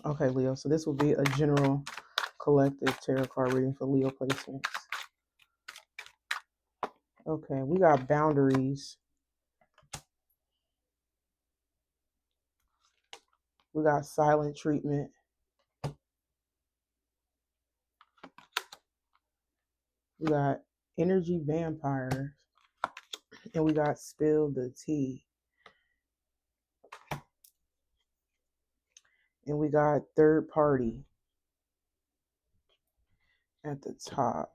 Okay, Leo. So this will be a general collective tarot card reading for Leo placements. Okay, we got boundaries. We got silent treatment. We got energy vampires. And we got spill the tea. And we got third party at the top.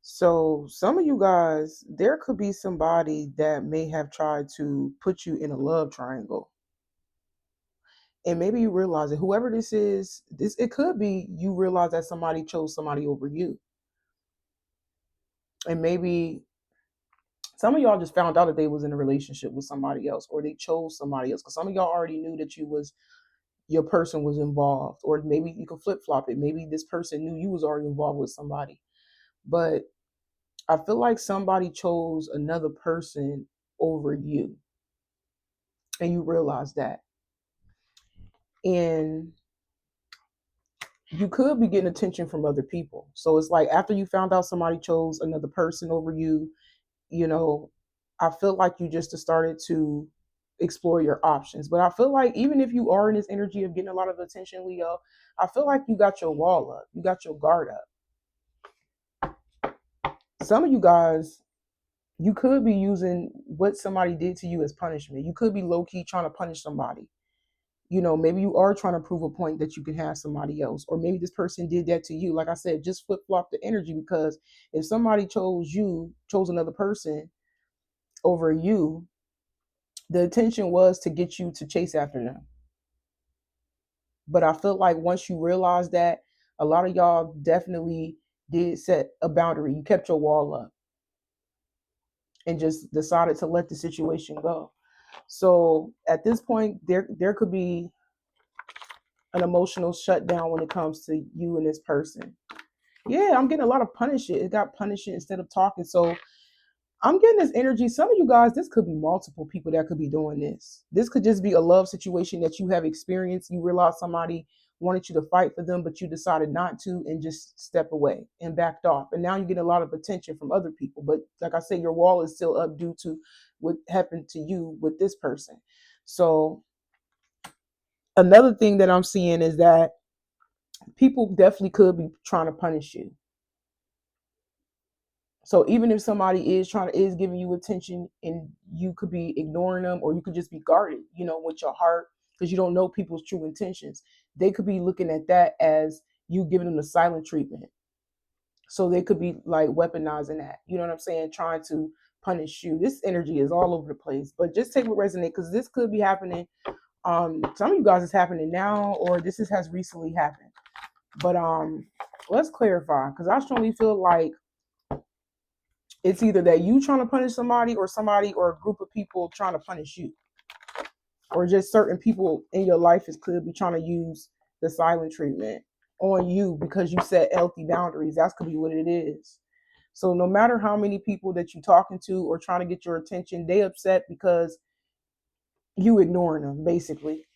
So some of you guys, there could be somebody that may have tried to put you in a love triangle. And maybe you realize that whoever this is, this it could be you realize that somebody chose somebody over you. And maybe some of y'all just found out that they was in a relationship with somebody else, or they chose somebody else. Because some of y'all already knew that your person was involved, or maybe you could flip flop it. Maybe this person knew you was already involved with somebody, but I feel like somebody chose another person over you, and you realize that, and you could be getting attention from other people. So it's like after you found out somebody chose another person over you, you know, I feel like you just started to explore your options. But I feel like even if you are in this energy of getting a lot of attention, Leo, I feel like you got your wall up, you got your guard up. Some of you guys, you could be using what somebody did to you as punishment. You could be low key trying to punish somebody. Maybe you are trying to prove a point that you can have somebody else, or maybe this person did that to you. Like I said, just flip flop the energy, because if somebody chose another person over you, the intention was to get you to chase after them. But I feel like once you realize that, a lot of y'all definitely did set a boundary. You kept your wall up and just decided to let the situation go. So at this point, there could be an emotional shutdown when it comes to you and this person. Yeah, I'm getting a lot of punish it. It got punish it instead of talking. So I'm getting this energy. Some of you guys, this could be multiple people that could be doing this. This could just be a love situation that you have experienced. You realize somebody wanted you to fight for them, but you decided not to and just step away and backed off. And now you get a lot of attention from other people. But like I said, your wall is still up due to what happened to you with this person. So another thing that I'm seeing is that people definitely could be trying to punish you. So even if somebody is giving you attention, and you could be ignoring them, or you could just be guarded, with your heart, because you don't know people's true intentions. They could be looking at that as you giving them the silent treatment. So they could be like weaponizing that. You know what I'm saying? Trying to punish you. This energy is all over the place. But just take what resonates, because this could be happening. Some of you guys is happening now, or has recently happened. But let's clarify, because I strongly feel like it's either that you trying to punish somebody, or a group of people trying to punish you, or just certain people in your life could be trying to use the silent treatment on you because you set healthy boundaries. That could be what it is. So no matter how many people that you talking to or trying to get your attention, they upset because you ignoring them, basically.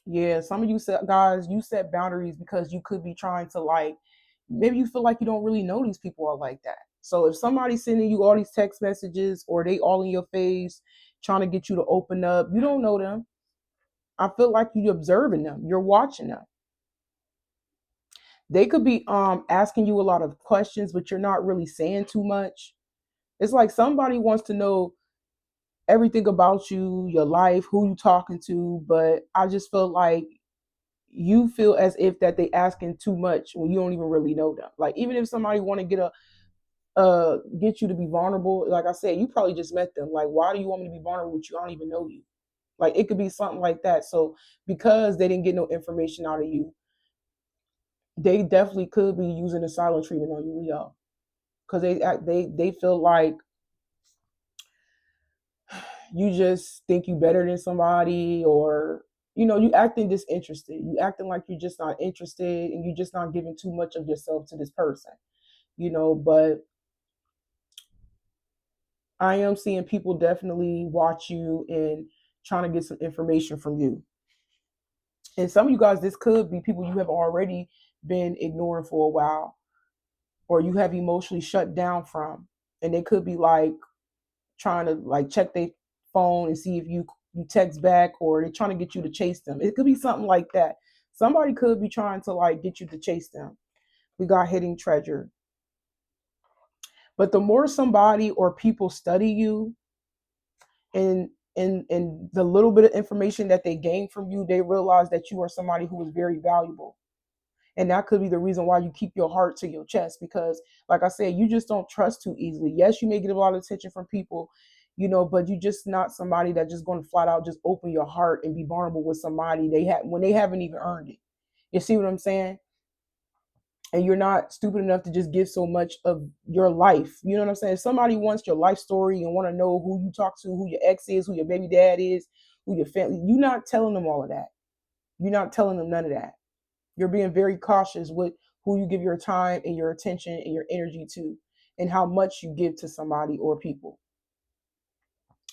Yeah, some of you guys, you set boundaries because you could be trying to, like, maybe you feel like you don't really know these people are like that. So if somebody's sending you all these text messages, or they all in your face trying to get you to open up, you don't know them. I feel like you're observing them, you're watching them. They could be asking you a lot of questions, but you're not really saying too much. It's like somebody wants to know everything about you, your life, who you talking to, but I just feel like you feel as if that they asking too much when you don't even really know them. Like, even if somebody want to get you to be vulnerable, like I said, you probably just met them. Like, why do you want me to be vulnerable with you? I don't even know you. Like, it could be something like that. So because they didn't get no information out of you, they definitely could be using the silent treatment on you, Leo, because they feel like you just think you better than somebody, or you acting disinterested, you acting like you're just not interested, and you're just not giving too much of yourself to this person. But I am seeing people definitely watch you and trying to get some information from you. And some of you guys, this could be people you have already been ignoring for a while, or you have emotionally shut down from. And they could be like trying to like check their phone and see if you text back, or they're trying to get you to chase them. It could be something like that. Somebody could be trying to like get you to chase them. We got hidden treasure. But the more somebody or people study you, and and the little bit of information that they gain from you, they realize that you are somebody who is very valuable. And that could be the reason why you keep your heart to your chest, because like I said, you just don't trust too easily. Yes, you may get a lot of attention from people, but you just not somebody that just going to flat out just open your heart and be vulnerable with somebody they have when they haven't even earned it. You see what I'm saying? And you're not stupid enough to just give so much of your life. You know what I'm saying? If somebody wants your life story and want to know who you talk to, who your ex is, who your baby dad is, who your family, you're not telling them all of that. You're not telling them none of that. You're being very cautious with who you give your time and your attention and your energy to, and how much you give to somebody or people.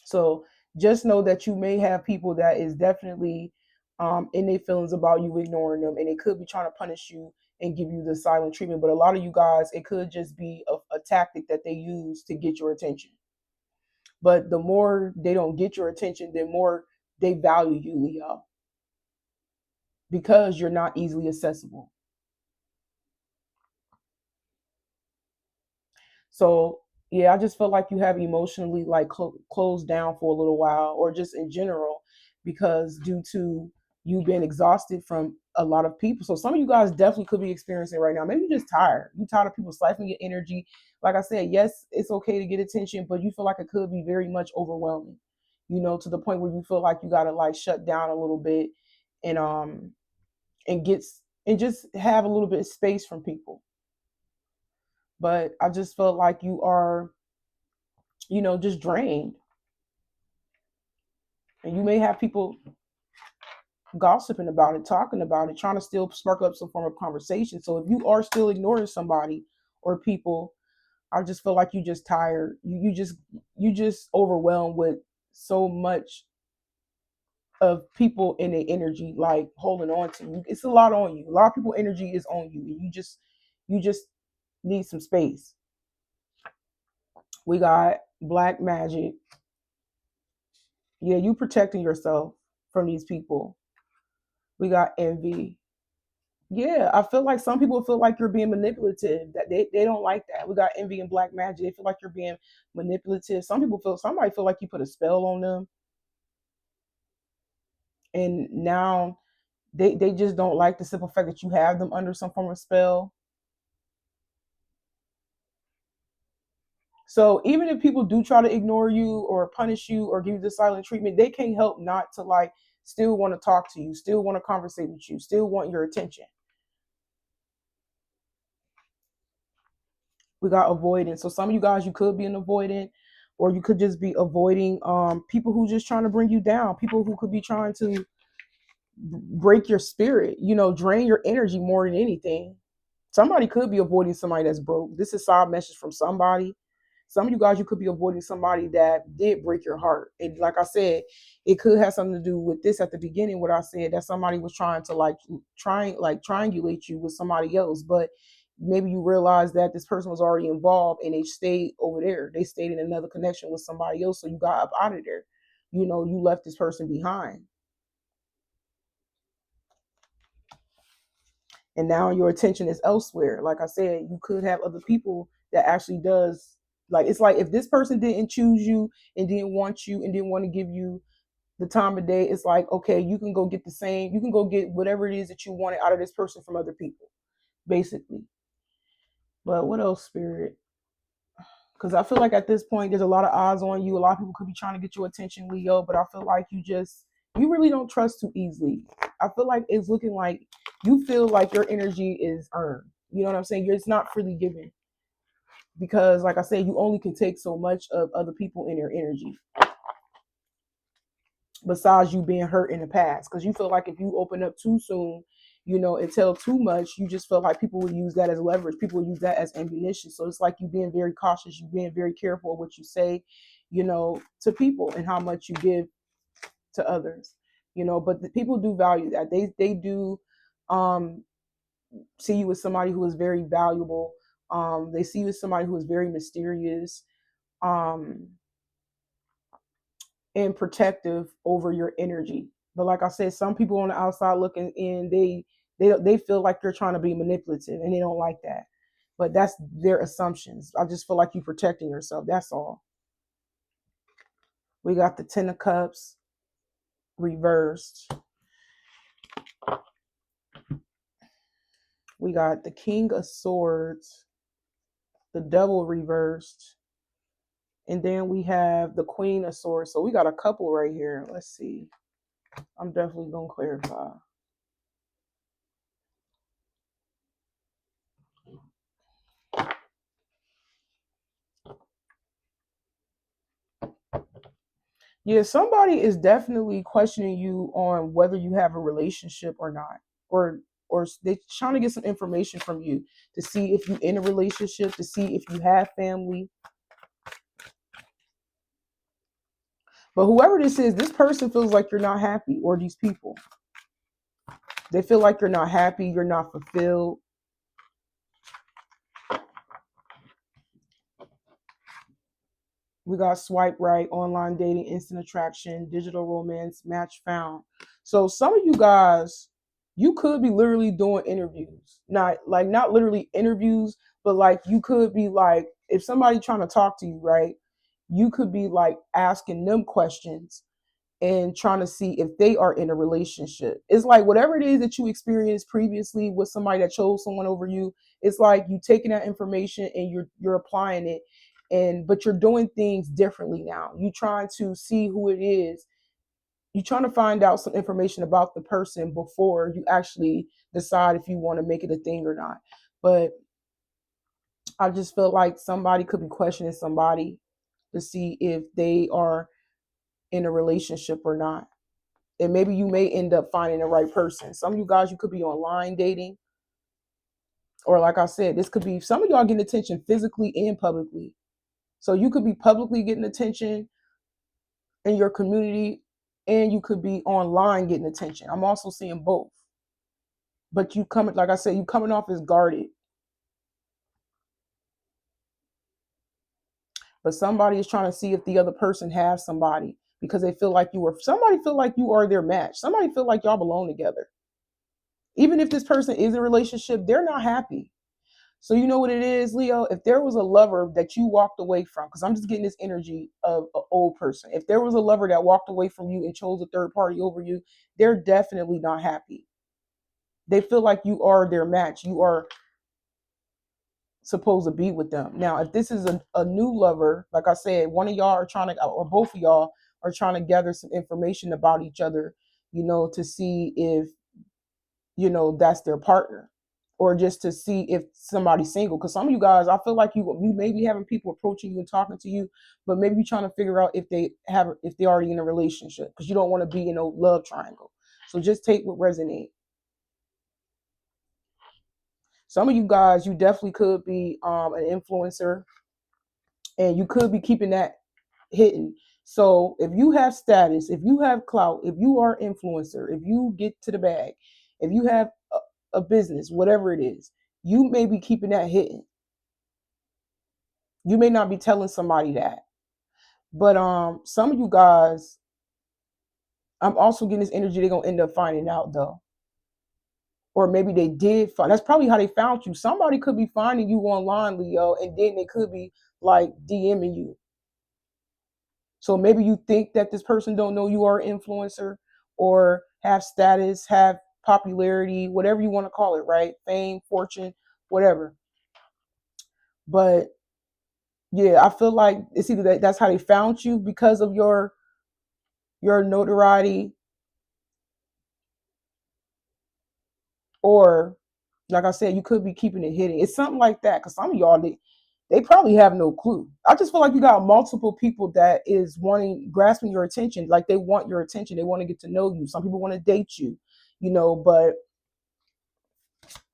So just know that you may have people that is definitely in their feelings about you ignoring them, and they could be trying to punish you and give you the silent treatment. But a lot of you guys, it could just be a tactic that they use to get your attention. But the more they don't get your attention, the more they value you, Leo, because you're not easily accessible. So yeah, I just felt like you have emotionally like closed down for a little while, or just in general, because due to you being exhausted from a lot of people. So some of you guys definitely could be experiencing it right now. Maybe you're just tired. You tired of people siphoning your energy. Like I said, yes, it's okay to get attention, but you feel like it could be very much overwhelming. To the point where you feel like you gotta like shut down a little bit, and and gets and just have a little bit of space from people. But I just felt like you are just drained. And you may have people gossiping about it, talking about it, trying to still spark up some form of conversation. So if you are still ignoring somebody or people, I just feel like you just tired. You just overwhelmed with so much of people in their energy, like holding on to you. It's a lot on you. A lot of people energy is on you. And you just need some space. We got black magic. Yeah, you protecting yourself from these people. We got envy. Yeah, I feel like some people feel like you're being manipulative. That they don't like that. We got envy and black magic. They feel like you're being manipulative. Somebody feel like you put a spell on them, and now they just don't like the simple fact that you have them under some form of spell. So even if people do try to ignore you or punish you or give you the silent treatment, they can't help not to like still want to talk to you, still want to conversate with you, still want your attention. We got avoidance. So some of you guys, you could be an avoidant, or you could just be avoiding people who just trying to bring you down, people who could be trying to break your spirit, drain your energy more than anything. Somebody could be avoiding somebody that's broke. This is a side message from somebody. Some of you guys, you could be avoiding somebody that did break your heart. And like I said, it could have something to do with this at the beginning, what I said, that somebody was trying to triangulate you with somebody else. But maybe you realize that this person was already involved and they stayed over there. They stayed in another connection with somebody else. So you got up out of there. You left this person behind. And now your attention is elsewhere. Like I said, you could have other people that actually does, like, it's like if this person didn't choose you and didn't want you and didn't want to give you the time of day, it's like, okay, you can go get whatever it is that you wanted out of this person from other people, basically. But what else, spirit? Because I feel like at this point there's a lot of eyes on you. A lot of people could be trying to get your attention, Leo, but I feel like you really don't trust too easily. I feel like it's looking like you feel like your energy is earned. You know what I'm saying? It's not freely given, because like I said, you only can take so much of other people in their energy, besides you being hurt in the past. Because you feel like if you open up too soon and tell too much, you just feel like people will use that as leverage. People will use that as ammunition. So it's like you being very cautious, you being very careful of what you say, to people and how much you give to others. But the people do value that. They do um see you as somebody who is very valuable. They see you as somebody who is very mysterious. Um and protective over your energy. But like I said, some people on the outside looking in, they feel like you're trying to be manipulative and they don't like that. But that's their assumptions. I just feel like you're protecting yourself. That's all. We got the Ten of Cups reversed. We got the King of Swords, the Devil reversed, and then we have the Queen of Swords. So we got a couple right here. Let's see. I'm definitely gonna clarify. Yeah, somebody is definitely questioning you on whether you have a relationship or not, or they trying to get some information from you to see if you're in a relationship, to see if you have family. But whoever this is, this person feels like you're not happy, or these people, they feel like you're not happy, you're not fulfilled. We got swipe right, online dating, instant attraction, digital romance, match found. So some of you guys, you could be literally doing interviews. Not literally interviews, but like you could be like, if somebody trying to talk to you, right? You could be like asking them questions and trying to see if they are in a relationship. It's like whatever it is that you experienced previously with somebody that chose someone over you, it's like you taking that information and you're applying it, and but you're doing things differently now. You trying to see who it is. You're trying to find out some information about the person before you actually decide if you want to make it a thing or not. But I just feel like somebody could be questioning somebody to see if they are in a relationship or not, and maybe you may end up finding the right person. Some of you guys, you could be online dating, or like I said, this could be some of y'all getting attention physically and publicly. So you could be publicly getting attention in your community, and you could be online getting attention. I'm also seeing both. But you coming, like I said, you coming off as guarded. But somebody is trying to see if the other person has somebody because they feel like somebody feel like you are their match. Somebody feel like y'all belong together. Even if this person is in a relationship, they're not happy. So you know what it is, Leo? If there was a lover that you walked away from, because I'm just getting this energy of an old person. If there was a lover that walked away from you and chose a third party over you, they're definitely not happy. They feel like you are their match. You are supposed to be with them. Now, if this is a new lover, like I said, one of y'all are trying to, or both of y'all are trying to gather some information about each other, to see if, that's their partner, or just to see if somebody's single. Because some of you guys, I feel like you may be having people approaching you and talking to you, but maybe you're trying to figure out if they're already in a relationship, because you don't want to be in a love triangle. So just take what resonates. Some of you guys, you definitely could be an influencer, and you could be keeping that hidden. So if you have status, if you have clout, if you are influencer, if you get to the bag, if you have a business, whatever it is, you may be keeping that hidden. You may not be telling somebody that. But some of you guys, I'm also getting this energy they're gonna end up finding out though. Or maybe they did find, that's probably how they found you. Somebody could be finding you online, Leo, and then they could be like DMing you. So maybe you think that this person don't know you are an influencer, or have status, have popularity, whatever you want to call it, right? Fame, fortune, whatever. But yeah, I feel like it's either that's how they found you because of your notoriety, or like I said, you could be keeping it hidden. It's something like that, because some of y'all, they probably have no clue. I just feel like you got multiple people that is grasping your attention. Like they want your attention. They want to get to know you. Some people want to date you, but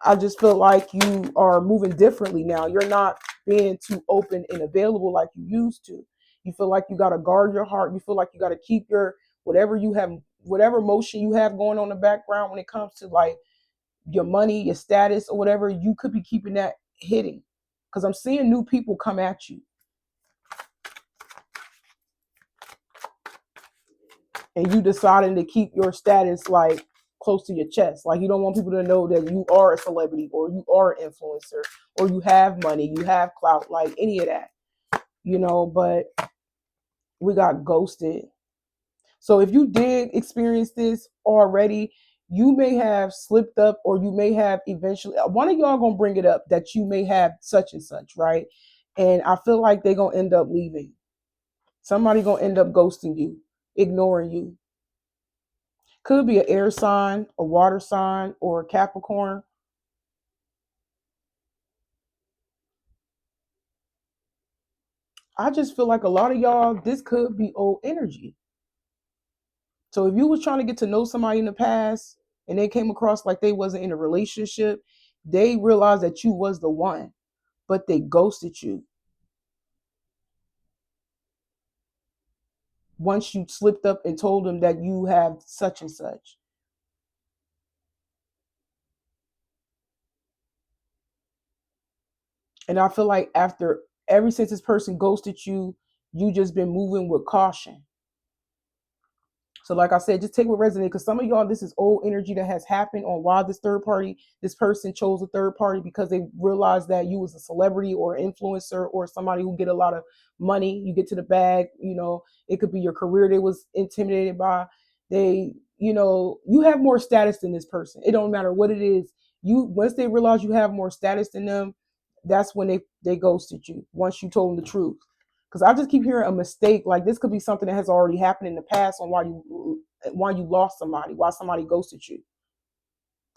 I just feel like you are moving differently now. You're not being too open and available like you used to. You feel like you got to guard your heart. You feel like you got to keep your whatever you have, whatever emotion you have going on in the background when it comes to like your money, your status, or whatever. You could be keeping that hidden because I'm seeing new people come at you, and you deciding to keep your status like close to your chest. Like you don't want people to know that you are a celebrity or you are an influencer or you have money, you have clout, like any of that, but we got ghosted. So if you did experience this already, you may have slipped up or you may have eventually one of y'all gonna bring it up that you may have such and such, right? And I feel like they gonna end up leaving. Somebody gonna end up ghosting you, ignoring you. Could be an air sign, a water sign, or a Capricorn. I just feel like a lot of y'all, this could be old energy. So if you was trying to get to know somebody in the past and they came across like they wasn't in a relationship, they realized that you was the one, but they ghosted you once you slipped up and told them that you have such and such. And I feel like after ever since this person ghosted you, you just been moving with caution. So, like I said, just take what resonates because some of y'all, this is old energy that has happened on why this person chose a third party because they realized that you was a celebrity or influencer or somebody who get a lot of money. You get to the bag, it could be your career they was intimidated by. You have more status than this person. It don't matter what it is. You once they realize you have more status than them, that's when they ghosted you. Once you told them the truth. Because I just keep hearing a mistake. Like this could be something that has already happened in the past on why you lost somebody, why somebody ghosted you.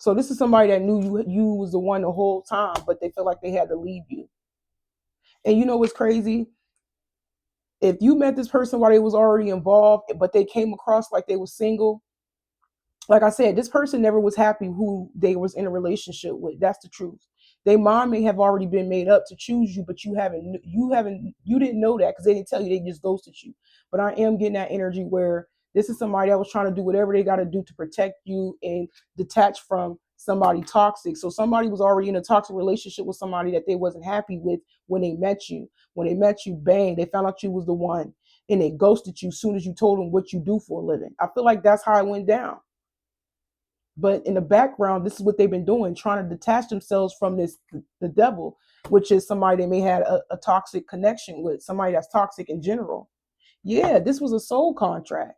So this is somebody that knew you was the one the whole time, but they feel like they had to leave you. And you know what's crazy? If you met this person while they was already involved, but they came across like they was single, like I said, this person never was happy who they was in a relationship with. That's the truth. Their mind may have already been made up to choose you, but you didn't know that because they didn't tell you. They just ghosted you. But I am getting that energy where this is somebody that was trying to do whatever they got to do to protect you and detach from somebody toxic. So somebody was already in a toxic relationship with somebody that they wasn't happy with when they met you. When they met you, bang, they found out you was the one, and they ghosted you as soon as you told them what you do for a living. I feel like that's how it went down. But in the background, this is what they've been doing, trying to detach themselves from the devil, which is somebody they may have a toxic connection with, somebody that's toxic in general. Yeah, this was a soul contract.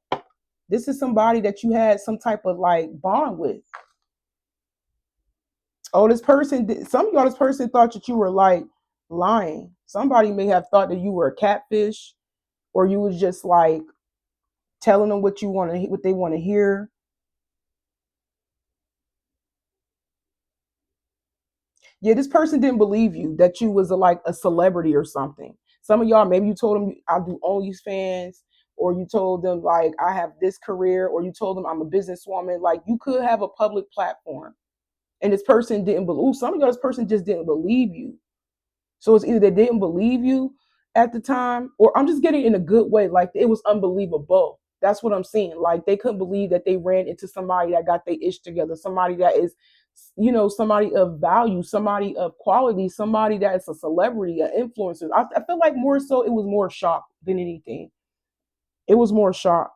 This is somebody that you had some type of like bond with. Oh, some of y'all, this person thought that you were like lying. Somebody may have thought that you were a catfish or you was just like telling them what they want to hear. Yeah, this person didn't believe you that you was like a celebrity or something. Some of y'all, maybe you told them I do OnlyFans, or you told them like I have this career, or you told them I'm a businesswoman. Like you could have a public platform, and this person didn't believe. Some of y'all, this person just didn't believe you. So it's either they didn't believe you at the time, or I'm just getting in a good way. Like it was unbelievable. That's what I'm seeing. Like they couldn't believe that they ran into somebody that got their ish together, somebody that is, somebody of value, somebody of quality, somebody that is a celebrity, an influencer. I feel like more so it was more shock than anything. It was more shock.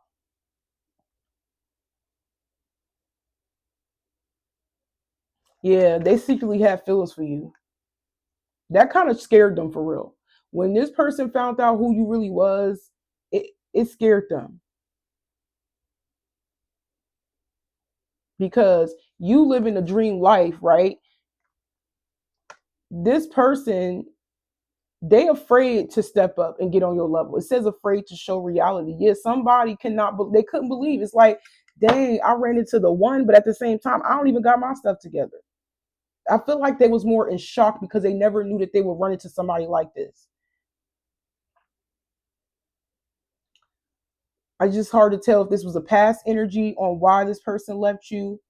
Yeah, they secretly had feelings for you. That kind of scared them for real. When this person found out who you really was, it scared them because you live in a dream life, right? This person, they afraid to step up and get on your level. It says afraid to show reality. Yeah, somebody they couldn't believe. It's like, dang, I ran into the one, but at the same time, I don't even got my stuff together. I feel like they was more in shock because they never knew that they would run into somebody like this. It's just hard to tell if this was a past energy on why this person left you.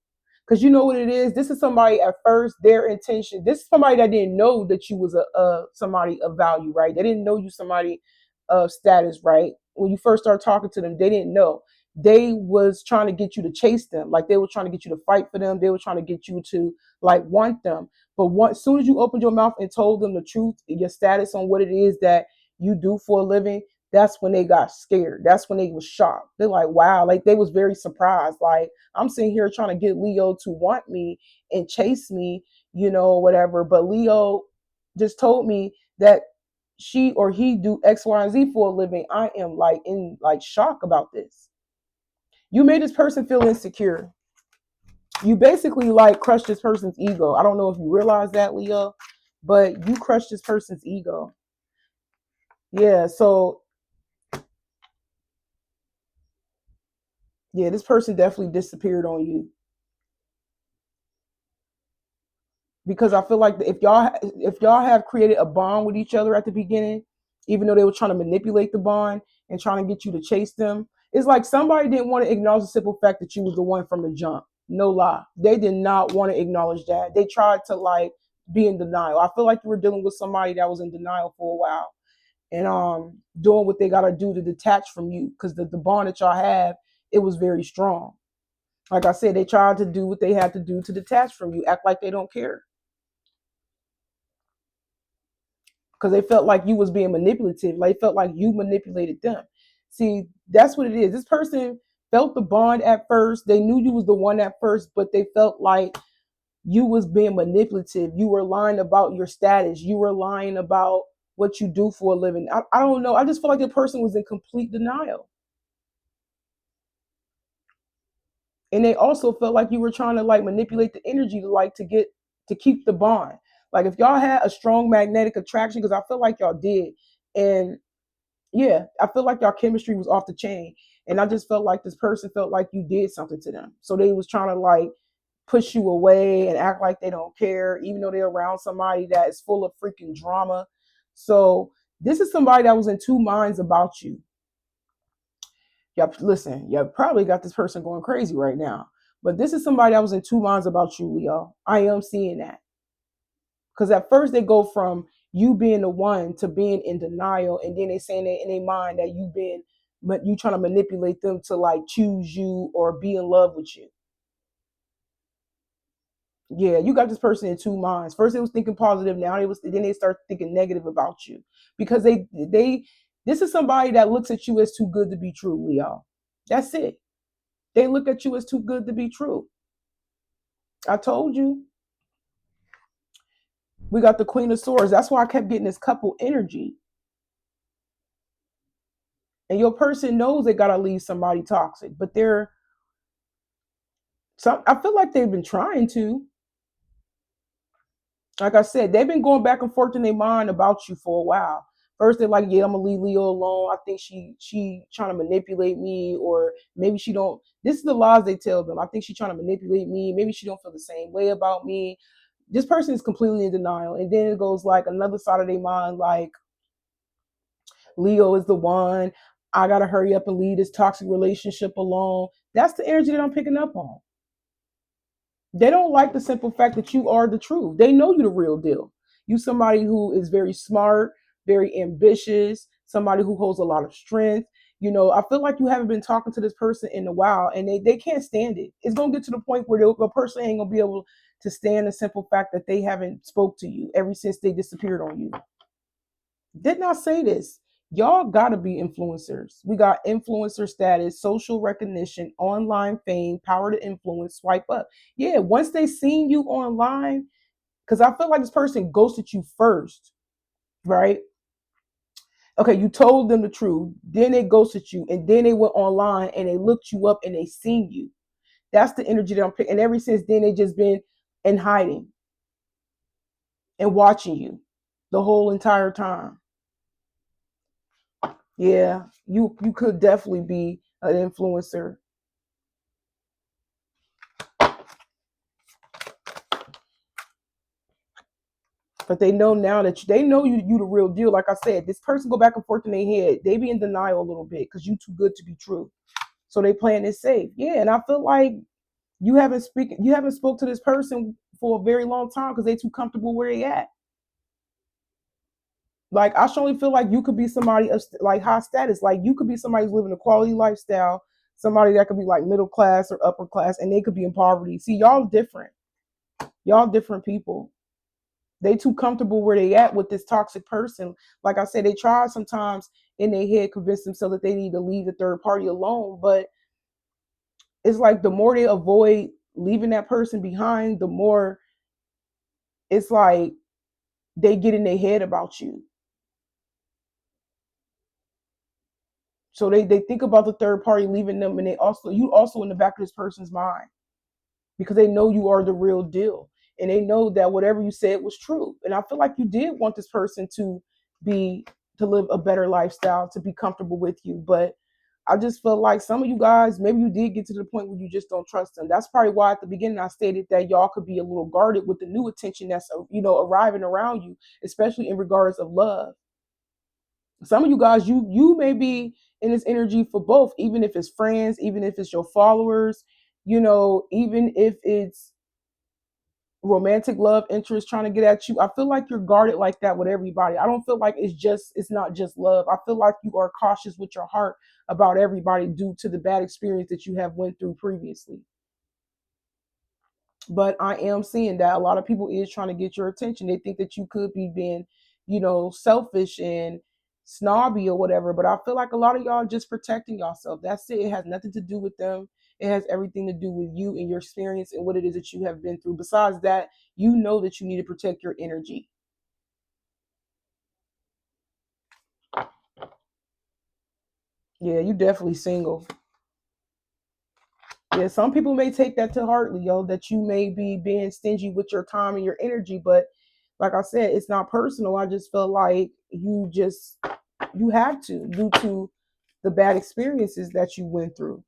Because you know what it is? This is somebody at first, their intention, this is somebody that didn't know that you was a somebody of value, right? They didn't know you somebody of status, right? When you first start talking to them, they didn't know. They was trying to get you to chase them. Like they were trying to get you to fight for them. They were trying to get you to like want them. But once, as soon as you opened your mouth and told them the truth, your status on what it is that you do for a living, that's when they got scared. That's when they was shocked. They're like, wow, like they was very surprised. Like, I'm sitting here trying to get Leo to want me and chase me, whatever. But Leo just told me that she or he do X, Y, and Z for a living. I am like in like shock about this. You made this person feel insecure. You basically like crushed this person's ego. I don't know if you realize that, Leo, but you crushed this person's ego. Yeah, so yeah, this person definitely disappeared on you. Because I feel like if y'all have created a bond with each other at the beginning, even though they were trying to manipulate the bond and trying to get you to chase them, it's like somebody didn't want to acknowledge the simple fact that you was the one from the jump. No lie, they did not want to acknowledge that. They tried to like be in denial. I feel like you were dealing with somebody that was in denial for a while and doing what they gotta do to detach from you because the bond that y'all have, it was very strong. Like I said, they tried to do what they had to do to detach from you, act like they don't care. Because they felt like you was being manipulative. Like they felt like you manipulated them. See, that's what it is. This person felt the bond at first. They knew you was the one at first, but they felt like you was being manipulative. You were lying about your status. You were lying about what you do for a living. I don't know. I just feel like the person was in complete denial. And they also felt like you were trying to like manipulate the energy to like to keep the bond. Like if y'all had a strong magnetic attraction, because I feel like y'all did, and yeah, I feel like y'all chemistry was off the chain, and I just felt like this person felt like you did something to them, so they was trying to like push you away and act like they don't care, even though they're around somebody that is full of freaking drama. So this is somebody that was in two minds about you. Y'all listen, you probably got this person going crazy right now. But this is somebody that was in two minds about you, Leo. I am seeing that. Because at first they go from you being the one to being in denial, and then they saying that in their mind that you trying to manipulate them to like choose you or be in love with you. Yeah, you got this person in two minds. First they was thinking positive, now they start thinking negative about you. Because they this is somebody that looks at you as too good to be true, Leo. That's it. They look at you as too good to be true. I told you. We got the Queen of Swords. That's why I kept getting this couple energy. And your person knows they gotta leave somebody toxic, but I feel like they've been trying to. Like I said, they've been going back and forth in their mind about you for a while. First they're like, yeah, I'm gonna leave Leo alone. I think she trying to manipulate me, or maybe she don't. This is the lies they tell them. I think she's trying to manipulate me. Maybe she don't feel the same way about me. This person is completely in denial. And then it goes like another side of their mind, like Leo is the one. I gotta hurry up and leave this toxic relationship alone. That's the energy that I'm picking up on. They don't like the simple fact that you are the truth. They know you the real deal. You somebody who is very smart, very ambitious, somebody who holds a lot of strength. I feel like you haven't been talking to this person in a while, and they can't stand it. It's gonna get to the point where the person ain't gonna be able to stand the simple fact that they haven't spoke to you ever since they disappeared on you. Did not say this. Y'all gotta be influencers. We got influencer status, social recognition, online fame, power to influence, swipe up. Yeah, once they seen you online, because I feel like this person ghosted you first, right? Okay, you told them the truth, then they ghosted you, and then they went online and they looked you up and they seen you. That's the energy that I'm picking. And ever since then, they just been in hiding and watching you the whole entire time. Yeah, you could definitely be an influencer, but they know now that they know you the real deal. Like I said, this person go back and forth in their head. They be in denial a little bit because you too good to be true. So they playing it safe. Yeah, and I feel like You haven't spoke to this person for a very long time because they too comfortable where they at. Like I strongly feel like you could be somebody of like high status. Like you could be somebody who's living a quality lifestyle, somebody that could be like middle class or upper class, and they could be in poverty. See, y'all different. Y'all different people. They too comfortable where they at with this toxic person. Like I said, they try sometimes in their head convince themselves that they need to leave the third party alone. But it's like the more they avoid leaving that person behind, the more it's like they get in their head about you. So they think about the third party leaving them, and you also in the back of this person's mind because they know you are the real deal, and they know that whatever you said was true. And I feel like you did want this person be to live a better lifestyle, to be comfortable with you, but I just feel like some of you guys, maybe you did get to the point where you just don't trust them. That's probably why at the beginning I stated that y'all could be a little guarded with the new attention that's arriving around you, especially in regards of love. Some of you guys, you may be in this energy for both, even if it's friends, even if it's your followers, even if it's romantic love interest trying to get at you. I feel like you're guarded like that with everybody. I don't feel like it's not just love. I feel like you are cautious with your heart about everybody due to the bad experience that you have went through previously. But I am seeing that a lot of people is trying to get your attention. They think that you could be being, selfish and snobby or whatever. But I feel like a lot of y'all are just protecting yourself. That's it. It has nothing to do with them. It has everything to do with you and your experience and what it is that you have been through. Besides that, you know that you need to protect your energy. Yeah, you definitely single. Yeah, some people may take that to heart, Leo, that you may be being stingy with your time and your energy, but like I said, it's not personal. I just feel like you have to due to the bad experiences that you went through.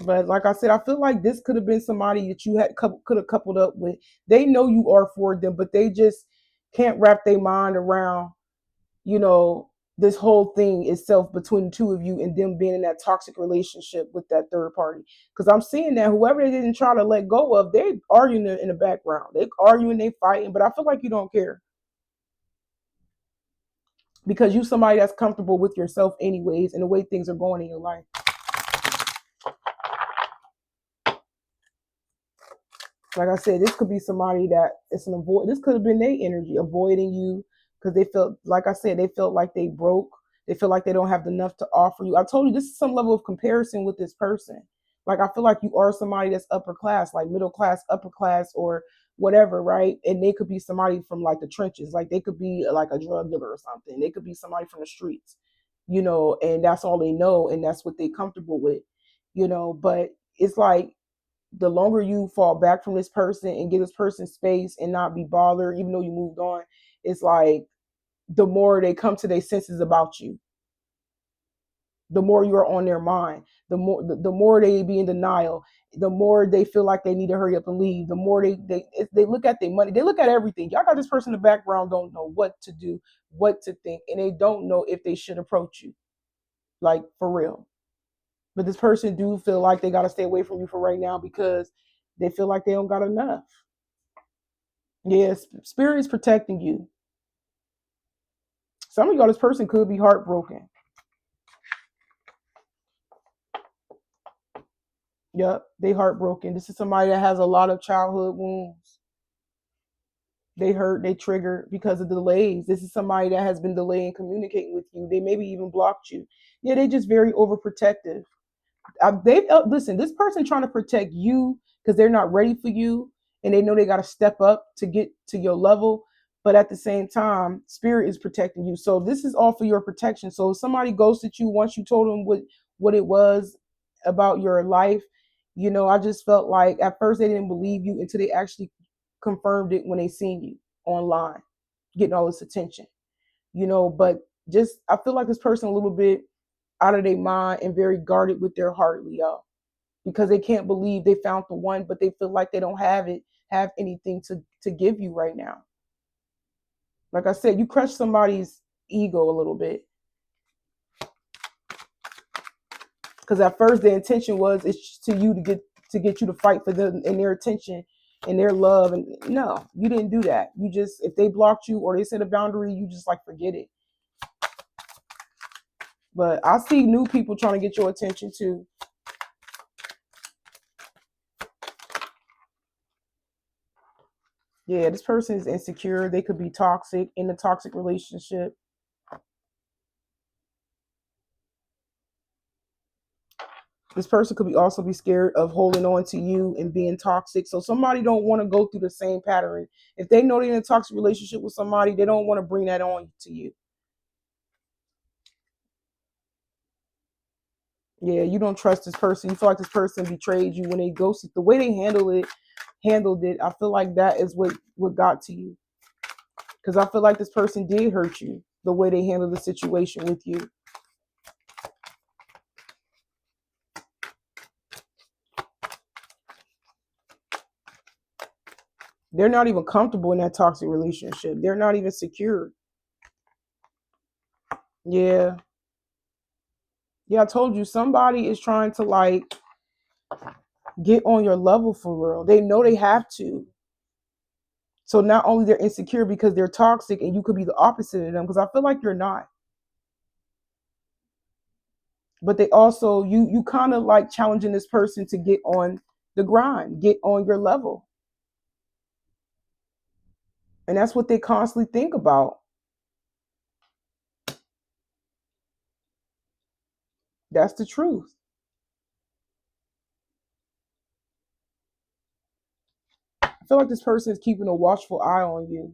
But like I said, I feel like this could have been somebody that you could have coupled up with. They know you are for them, but they just can't wrap their mind around you know, this whole thing itself between the two of you and them being in that toxic relationship with that third party. Because I'm seeing that whoever they didn't try to let go of, they arguing in the background. They arguing, they fighting, but I feel like you don't care because you somebody that's comfortable with yourself anyways and the way things are going in your life. Like I said, this could be somebody that it's an avoid. This could have been their energy avoiding you because they felt, like I said, they felt like they broke. They feel like they don't have enough to offer you. I told you this is some level of comparison with this person. Like I feel like you are somebody that's upper class, like middle class, upper class, or whatever, right? And they could be somebody from like the trenches, like they could be like a drug dealer or something. They could be somebody from the streets, and that's all they know, and that's what they comfortable with, But it's like the longer you fall back from this person and give this person space and not be bothered, even though you moved on, it's like the more they come to their senses about you, the more you're on their mind, the more they be in denial, the more they feel like they need to hurry up and leave, the more they look at their money, they look at everything. Y'all got this person in the background, don't know what to do, what to think, and they don't know if they should approach you, like for real. But this person do feel like they got to stay away from you for right now because they feel like they don't got enough. Yes, spirit is protecting you. Some of y'all, this person could be heartbroken. Yep, they heartbroken. This is somebody that has a lot of childhood wounds. They hurt, they trigger because of delays. This is somebody that has been delaying communicating with you. They maybe even blocked you. Yeah, they just very overprotective. They listen. This person trying to protect you because they're not ready for you, and they know they got to step up to get to your level. But at the same time, spirit is protecting you. So this is all for your protection. So if somebody ghosted you once you told them what it was about your life, I just felt like at first they didn't believe you until they actually confirmed it when they seen you online, getting all this attention. But just I feel like this person a little bit out of their mind and very guarded with their heart, Leo, because they can't believe they found the one, but they feel like they don't have anything to give you right now. Like I said, you crush somebody's ego a little bit. Because at first the intention was it's to you to get you to fight for them and their attention and their love. And no, you didn't do that. You just, if they blocked you or they set a boundary, you just like forget it. But I see new people trying to get your attention too. Yeah, this person is insecure. They could be toxic, in a toxic relationship. This person could be also be scared of holding on to you and being toxic. So somebody don't want to go through the same pattern. If they know they're in a toxic relationship with somebody, they don't want to bring that on to you. Yeah, you don't trust this person. You feel like this person betrayed you when they ghosted. The way they handled it, I feel like that is what got to you. Because I feel like this person did hurt you, the way they handled the situation with you. They're not even comfortable in that toxic relationship. They're not even secure. Yeah. Yeah, I told you somebody is trying to like get on your level for real. They know they have to. So not only they're insecure because they're toxic, and you could be the opposite of them, because I feel like you're not. But they also, you kind of like challenging this person to get on the grind, get on your level. And that's what they constantly think about. That's the truth. I feel like this person is keeping a watchful eye on you.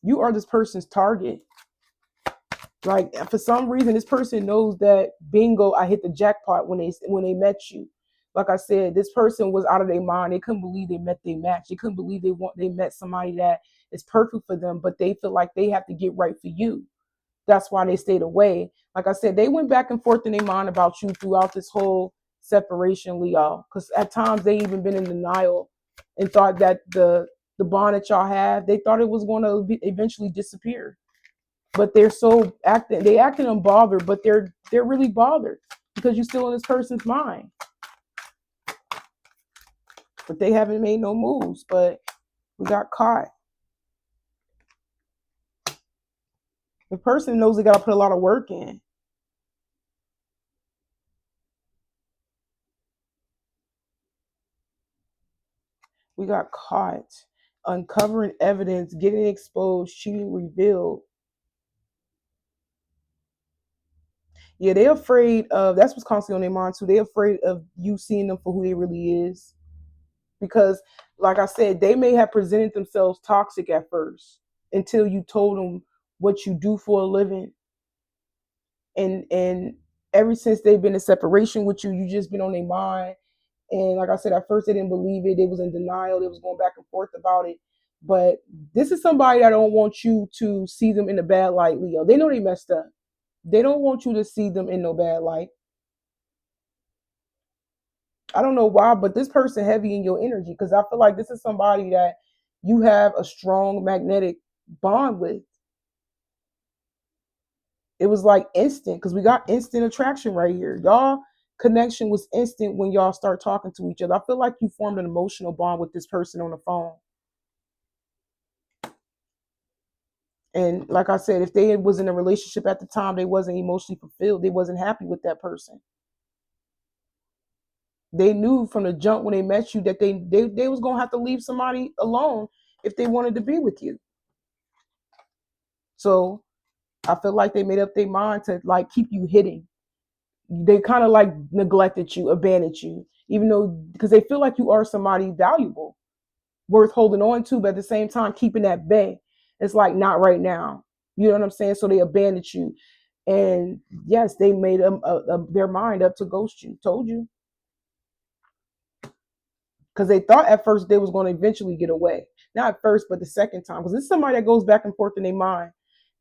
You are this person's target. Like for some reason, this person knows that bingo, I hit the jackpot when they met you. Like I said, this person was out of their mind. They couldn't believe they met their match. They couldn't believe they met somebody that is perfect for them, but they feel like they have to get right for you. That's why they stayed away. Like I said, they went back and forth in their mind about you throughout this whole separation, Leo. Because at times they even been in denial and thought that the bond that y'all have, they thought it was going to eventually disappear. But they're so acting unbothered, but they're really bothered because you're still in this person's mind. But they haven't made no moves. But we got caught. The person knows they got to put a lot of work in. We got caught. Uncovering evidence, getting exposed, cheating revealed. Yeah, they're afraid of, that's what's constantly on their mind too. They're afraid of you seeing them for who they really is. Because, like I said, they may have presented themselves toxic at first until you told them what you do for a living. And ever since they've been in separation with you, you just been on their mind. And like I said, at first they didn't believe it. They was in denial. They was going back and forth about it. But this is somebody that don't want you to see them in a bad light, Leo. They know they messed up. They don't want you to see them in no bad light. I don't know why, but this person heavy in your energy, because I feel like this is somebody that you have a strong magnetic bond with. It was like instant, because we got instant attraction right here. Y'all connection was instant when y'all start talking to each other. I feel like you formed an emotional bond with this person on the phone. And like I said, if they was in a relationship at the time, they wasn't emotionally fulfilled. They wasn't happy with that person. They knew from the jump when they met you that they was gonna have to leave somebody alone if they wanted to be with you. So I feel like they made up their mind to like keep you hidden. They kind of like neglected you, abandoned you, even though because they feel like you are somebody valuable, worth holding on to, but at the same time keeping that bay. It's like not right now. You know what I'm saying? So they abandoned you, and yes, they made their mind up to ghost you. Told you, because they thought at first they was going to eventually get away. Not at first, but the second time. Because this is somebody that goes back and forth in their mind.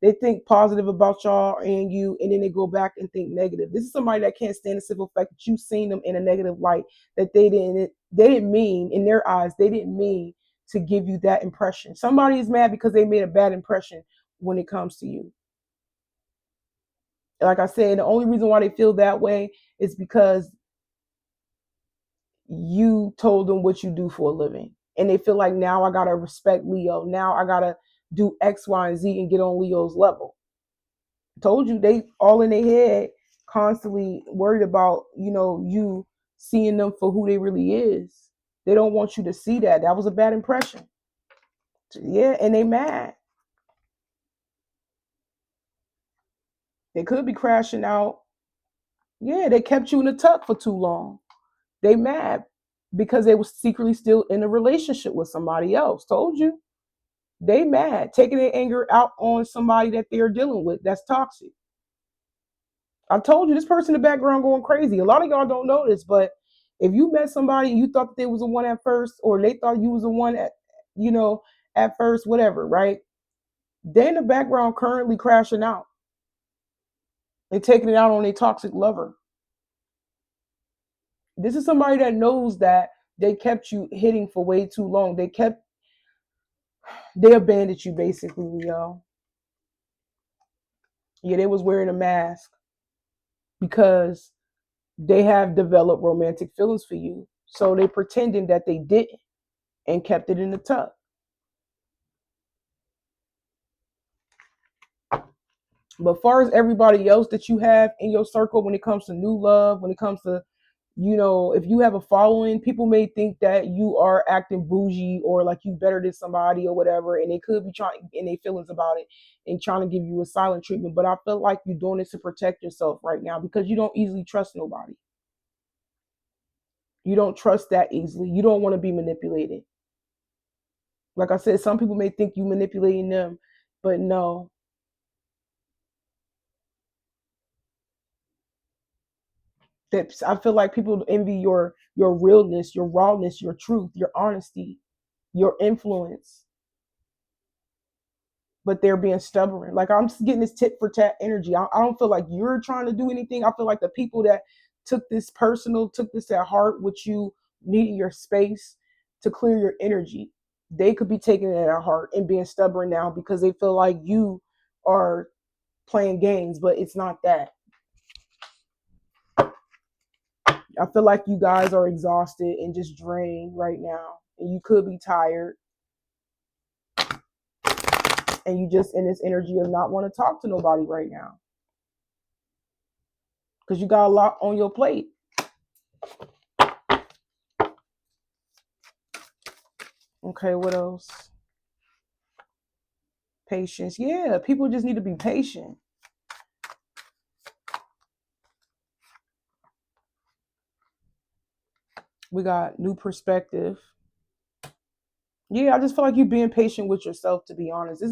They think positive about y'all and you, and then they go back and think negative. This is somebody that can't stand the simple fact that you've seen them in a negative light. That they didn't mean in their eyes. They didn't mean to give you that impression. Somebody is mad because they made a bad impression when it comes to you. Like I said, the only reason why they feel that way is because you told them what you do for a living. And they feel like, now I gotta respect Leo. Now I gotta do X, Y, and Z and get on Leo's level. Told you, they all in their head, constantly worried about, you seeing them for who they really is. They don't want you to see that. That was a bad impression. Yeah, and they mad. They could be crashing out. Yeah, they kept you in the tuck for too long. They mad because they was secretly still in a relationship with somebody else. Told you. They mad, taking their anger out on somebody that they're dealing with that's toxic. I told you, this person in the background going crazy. A lot of y'all don't know this, but if you met somebody and you thought that they was the one at first, or they thought you was the one you know, at first, whatever, right? They in the background currently crashing out and taking it out on a toxic lover. This is somebody that knows that they kept you hitting for way too long. They abandoned you basically, Leo. Yeah, they was wearing a mask because they have developed romantic feelings for you. So they pretending that they didn't and kept it in the tuck. But far as everybody else that you have in your circle, when it comes to new love, when it comes to, if you have a following, people may think that you are acting bougie or like you better than somebody or whatever, and they could be trying in their feelings about it and trying to give you a silent treatment. But I feel like you're doing it to protect yourself right now because you don't easily trust nobody. You don't trust that easily. You don't want to be manipulated. Like I said, some people may think you manipulating them, but no. That I feel like people envy your realness, your rawness, your truth, your honesty, your influence, but they're being stubborn. Like, I'm just getting this tit for tat energy. I don't feel like you're trying to do anything. I feel like the people that took this personal, took this at heart, with you needing your space to clear your energy, they could be taking it at heart and being stubborn now because they feel like you are playing games, but it's not that. I feel like you guys are exhausted and just drained right now. And you could be tired. And you just in this energy of not want to talk to nobody right now. Because you got a lot on your plate. Okay, what else? Patience. Yeah, people just need to be patient. We got new perspective. Yeah, I just feel like you being patient with yourself, to be honest.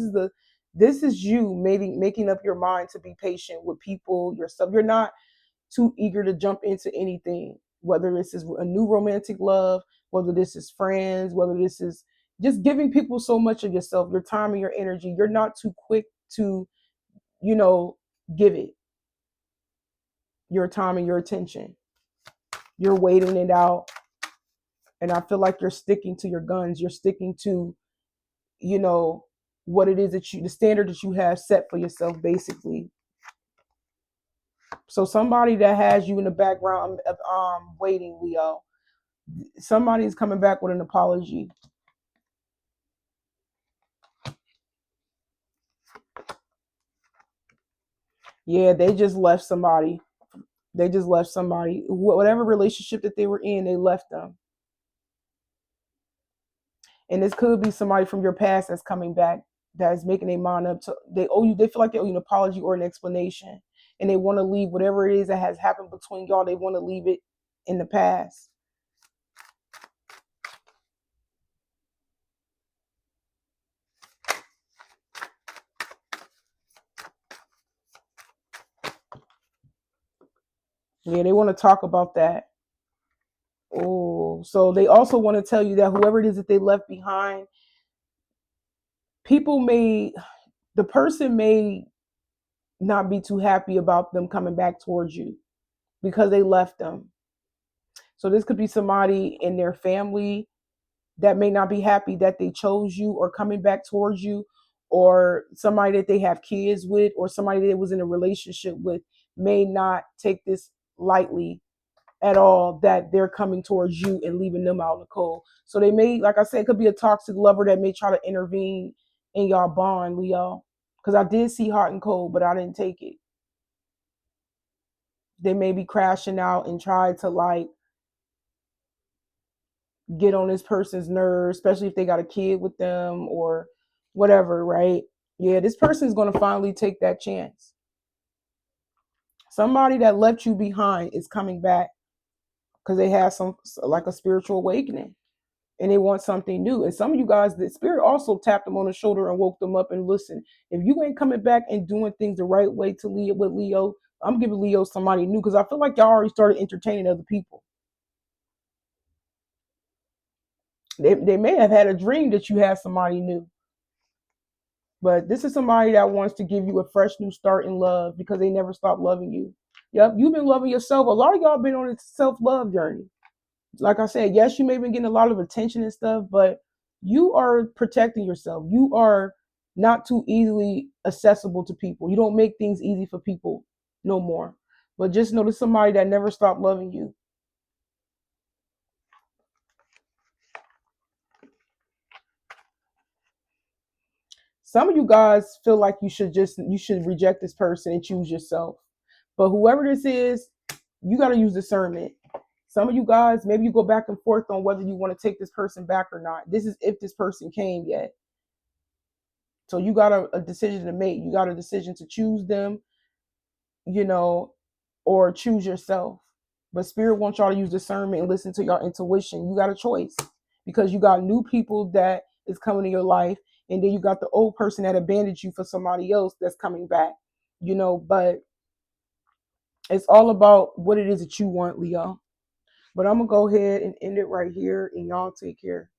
This is you making up your mind to be patient with people, yourself. You're not too eager to jump into anything, whether this is a new romantic love, whether this is friends, whether this is just giving people so much of yourself, your time and your energy. You're not too quick to, you know, give it your time and your attention. You're waiting it out. And I feel like you're sticking to your guns. You're sticking to, you know, what it is the standard that you have set for yourself, basically. So somebody that has you in the background of waiting, Leo, somebody is coming back with an apology. Yeah, they just left somebody. They just left somebody. Whatever relationship that they were in, they left them. And this could be somebody from your past that's coming back, that is making their mind up to, they owe you, they feel like they owe you an apology or an explanation. And they want to leave whatever it is that has happened between y'all, they want to leave it in the past. Yeah, they want to talk about that. Oh, so they also want to tell you that whoever it is that they left behind, people may, the person may not be too happy about them coming back towards you because they left them. So this could be somebody in their family that may not be happy that they chose you or coming back towards you, or somebody that they have kids with, or somebody that was in a relationship with may not take this lightly at all, that they're coming towards you and leaving them out in the cold. So they may, like I said, it could be a toxic lover that may try to intervene in y'all bond, Leo. Because I did see hot and cold, but I didn't take it. They may be crashing out and try to like get on this person's nerves, especially if they got a kid with them or whatever, right? Yeah, this person is going to finally take that chance. Somebody that left you behind is coming back because they have some like a spiritual awakening and they want something new. And some of you guys, the spirit also tapped them on the shoulder and woke them up and listen. If you ain't coming back and doing things the right way to Leo with Leo, I'm giving Leo somebody new because I feel like y'all already started entertaining other people. They may have had a dream that you had somebody new. But this is somebody that wants to give you a fresh new start in love because they never stopped loving you. Yep, you've been loving yourself. A lot of y'all been on a self-love journey. Like I said, yes, you may have been getting a lot of attention and stuff, but you are protecting yourself. You are not too easily accessible to people. You don't make things easy for people no more. But just know there's somebody that never stopped loving you. Some of you guys feel like you should reject this person and choose yourself. But whoever this is, you got to use discernment. Some of you guys, maybe you go back and forth on whether you want to take this person back or not. This is if this person came yet. So you got a decision to make. You got a decision to choose them, you know, or choose yourself. But spirit wants y'all to use discernment and listen to your intuition. You got a choice because you got new people that is coming in your life, and then you got the old person that abandoned you for somebody else that's coming back. But it's all about what it is that you want, Leo. But I'm gonna go ahead and end it right here, and y'all take care.